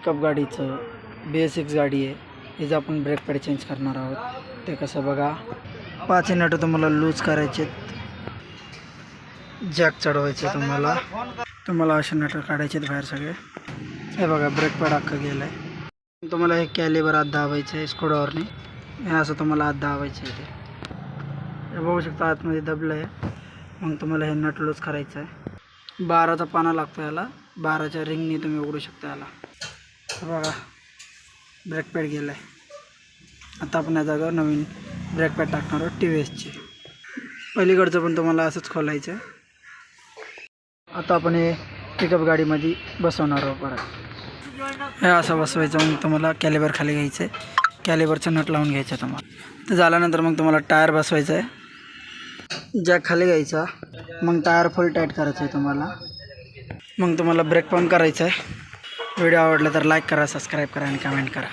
Pickup गाडीचं BS6 गाडी आहे. हिचं आपण ब्रेक पॅड चेंज करणार आहोत. ते कसं बघा, 5 नट तुम्हाला लूज करायचे, जॅक चढवायचे, तुम्हाला असे नट काढायचे बाहेर सगळे. हे बघा ब्रेक पॅड अख्खं गेलं आहे. तुम्हाला हे कॅलिबर आत दाबायचं आहे स्क्रूड्रायव्हरने. हे असं तुम्हाला आत दाबायचं आहे. हे बघू शकता आतमध्ये दबलं आहे. मग तुम्हाला हे नट लूज करायचं आहे. 12चा पाना लागतो याला. 12च्या रिंगने तुम्ही उघडू शकता याला. बघा ब्रेक पॅड गेला आहे. आता आपण या जागेवर नवीन ब्रेक पॅड टाकणार आहोत TVSची. पलीकडचं पण तुम्हाला असंच खोलायचं आहे. आता आपण हे पिकअप गाडीमध्ये बसवणार आहोत. परत हे असं बसवायचं. मग तुम्हाला कॅलिबर खाली घ्यायचं आहे. कॅलिबरचं नट लावून घ्यायचं आहे तुम्हाला. तर झाल्यानंतर मग तुम्हाला टायर बसवायचं आहे. जॅक खाली घ्यायचा. मग टायर फुल टाईट करायचं आहे तुम्हाला. मग तुम्हाला ब्रेक पंप करायचं आहे. व्हिडिओ आवडला तर लाईक करा, सबस्क्राईब करा आणि कमेंट करा.